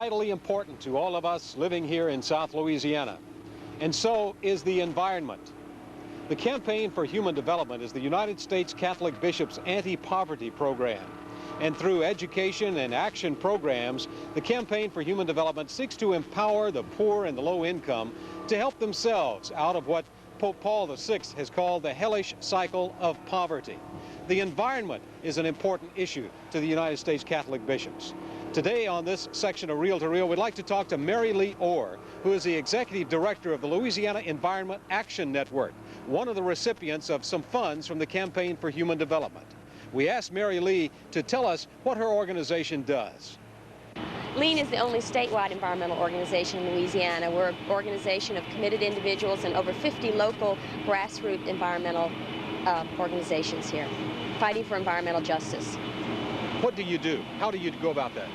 Vitally important to all of us living here in South Louisiana, and so is the environment. The Campaign for Human Development is the United States Catholic Bishops' anti-poverty program. And through education and action programs, the Campaign for Human Development seeks to empower the poor and the low income to help themselves out of what Pope Paul VI has called the hellish cycle of poverty. The environment is an important issue to the United States Catholic bishops. Today on this section of Reel to Reel, we'd like to talk to Mary Lee Orr, who is the Executive Director of the Louisiana Environment Action Network, one of the recipients of some funds from the Campaign for Human Development. We asked Mary Lee to tell us what her organization does. LEAN is the only statewide environmental organization in Louisiana. We're an organization of committed individuals and over 50 local grassroots environmental organizations here, fighting for environmental justice. What do you do? How do you go about that?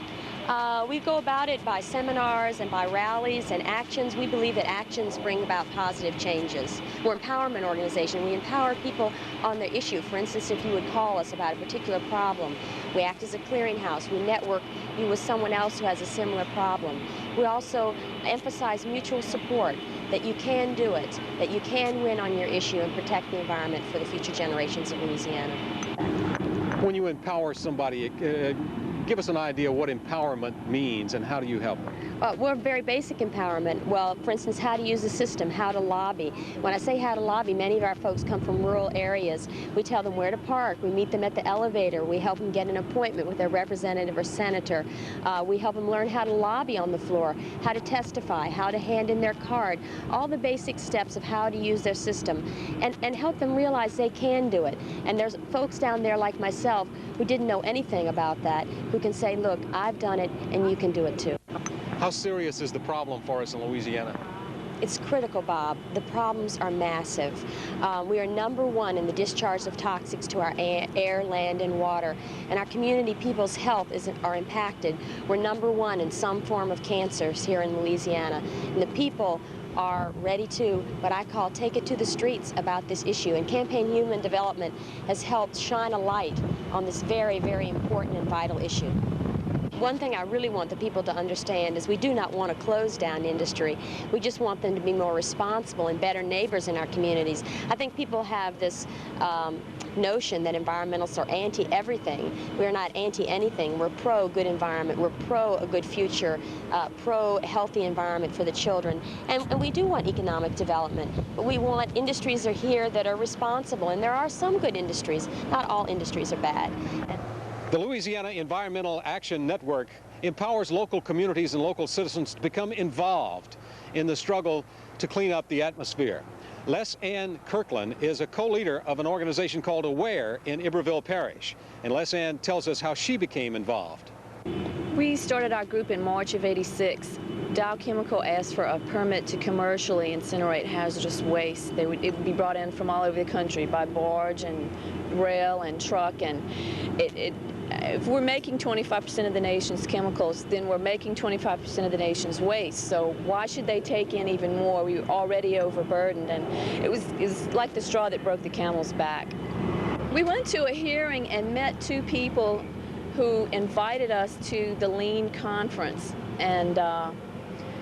We go about it by seminars and by rallies and actions. We believe that actions bring about positive changes. We're an empowerment organization. We empower people on their issue. For instance, if you would call us about a particular problem, we act as a clearinghouse. We network you with someone else who has a similar problem. We also emphasize mutual support, that you can do it, that you can win on your issue and protect the environment for the future generations of Louisiana. When you empower somebody, give us an idea what empowerment means and how do you help them? We're very basic empowerment. Well, for instance, how to use the system, how to lobby. When I say how to lobby, many of our folks come from rural areas. We tell them where to park. We meet them at the elevator. We help them get an appointment with their representative or senator. We help them learn how to lobby on the floor, how to testify, how to hand in their card, all the basic steps of how to use their system, and help them realize they can do it. And there's folks down there like myself who didn't know anything about that, who can say, look, I've done it and you can do it too. How serious is the problem for us in Louisiana? It's critical, Bob. The problems are massive. We are #1 in the discharge of toxics to our air, land, and water. And our community people's health are impacted. We're #1 in some form of cancers here in Louisiana. And the people are ready to, what I call, take it to the streets about this issue. And Campaign Human Development has helped shine a light on this very, very important and vital issue. One thing I really want the people to understand is we do not want to close down industry. We just want them to be more responsible and better neighbors in our communities. I think people have this notion that environmentalists are anti-everything. We're not anti-anything. We're pro-good environment. We're pro-a good future, pro-healthy environment for the children. And we do want economic development. But we want industries are here that are responsible. And there are some good industries. Not all industries are bad. The Louisiana Environmental Action Network empowers local communities and local citizens to become involved in the struggle to clean up the atmosphere. Les Ann Kirkland is a co-leader of an organization called AWARE in Iberville Parish. And Les Ann tells us how she became involved. We started our group in March of '86. Dow Chemical asked for a permit to commercially incinerate hazardous waste. It would be brought in from all over the country by barge and rail and truck, and if we're making 25% of the nation's chemicals, then we're making 25% of the nation's waste. So why should they take in even more? We were already overburdened, and it was like the straw that broke the camel's back. We went to a hearing and met two people who invited us to the LEAN conference. And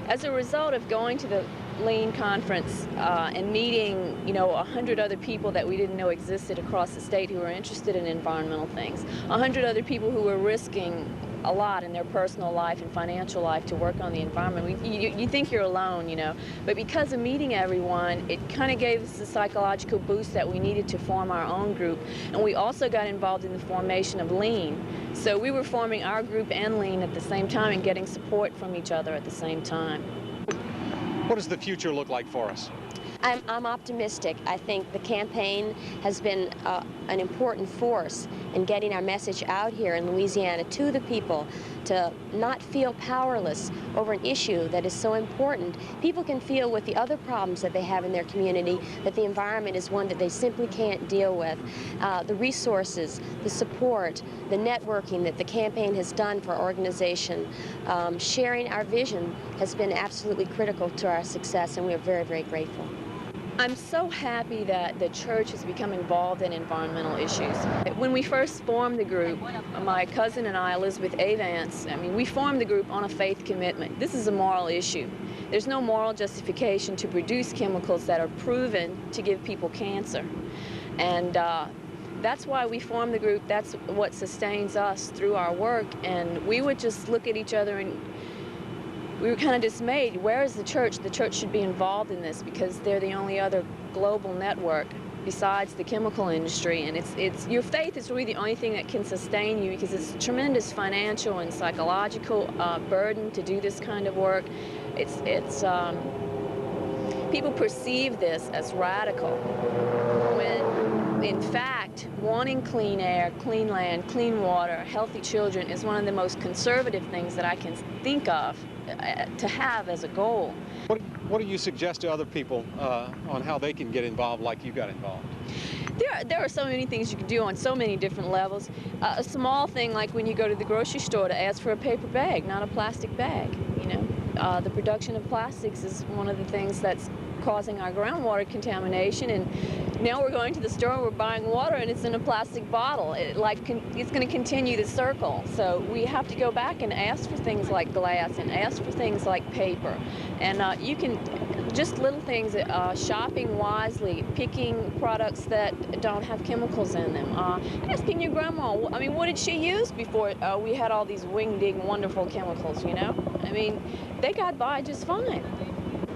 as a result of going to the LEAN conference and meeting, 100 other people that we didn't know existed across the state who were interested in environmental things, 100 other people who were risking a lot in their personal life and financial life to work on the environment. You think you're alone, but because of meeting everyone, it kind of gave us the psychological boost that we needed to form our own group. And we also got involved in the formation of LEAN. So we were forming our group and LEAN at the same time and getting support from each other at the same time. What does the future look like for us? I'm optimistic. I think the campaign has been an important force in getting our message out here in Louisiana to the people, to not feel powerless over an issue that is so important. People can feel with the other problems that they have in their community that the environment is one that they simply can't deal with. The resources, the support, the networking that the campaign has done for our organization, sharing our vision has been absolutely critical to our success, and we are very, very grateful. I'm so happy that the church has become involved in environmental issues. When we first formed the group, my cousin and I, Elizabeth A. Vance, we formed the group on a faith commitment. This is a moral issue. There's no moral justification to produce chemicals that are proven to give people cancer. And that's why we formed the group. That's what sustains us through our work. And we would just look at each other and we were kind of dismayed. Where is the church? The church should be involved in this because they're the only other global network besides the chemical industry. And your faith is really the only thing that can sustain you because it's a tremendous financial and psychological burden to do this kind of work. People perceive this as radical when, in fact, wanting clean air, clean land, clean water, healthy children is one of the most conservative things that I can think of to have as a goal. What do you suggest to other people on how they can get involved like you got involved? There are so many things you can do on so many different levels. A small thing like when you go to the grocery store to ask for a paper bag, not a plastic bag, the production of plastics is one of the things that's causing our groundwater contamination, and now we're going to the store, we're buying water, and it's in a plastic bottle. It's going to continue the circle. So we have to go back and ask for things like glass and ask for things like paper. And you can, just little things, shopping wisely, picking products that don't have chemicals in them, asking your grandma, what did she use before we had all these wingding wonderful chemicals, they got by just fine.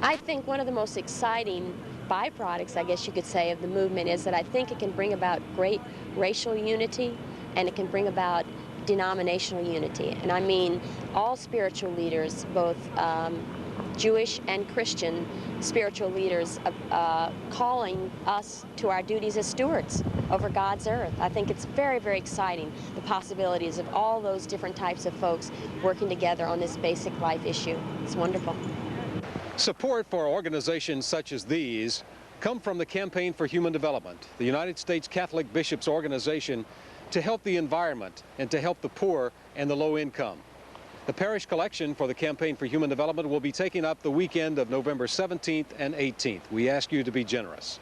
I think one of the most exciting byproducts, I guess you could say, of the movement is that I think it can bring about great racial unity and it can bring about denominational unity. And I mean all spiritual leaders, both Jewish and Christian spiritual leaders, calling us to our duties as stewards over God's earth. I think it's very, very exciting, the possibilities of all those different types of folks working together on this basic life issue. It's wonderful. Support for organizations such as these come from the Campaign for Human Development, the United States Catholic Bishops' organization to help the environment and to help the poor and the low income. The parish collection for the Campaign for Human Development will be taking up the weekend of November 17th and 18th. We ask you to be generous.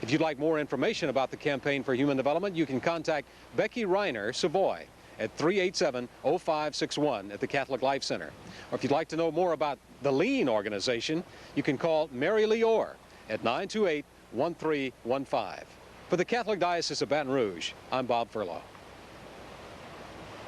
If you'd like more information about the Campaign for Human Development, you can contact Becky Reiner, Savoy, at 387-0561 at the Catholic Life Center. Or if you'd like to know more about the LEAN organization, you can call Mary Lee Orr at 928-1315. For the Catholic Diocese of Baton Rouge, I'm Bob Furlow.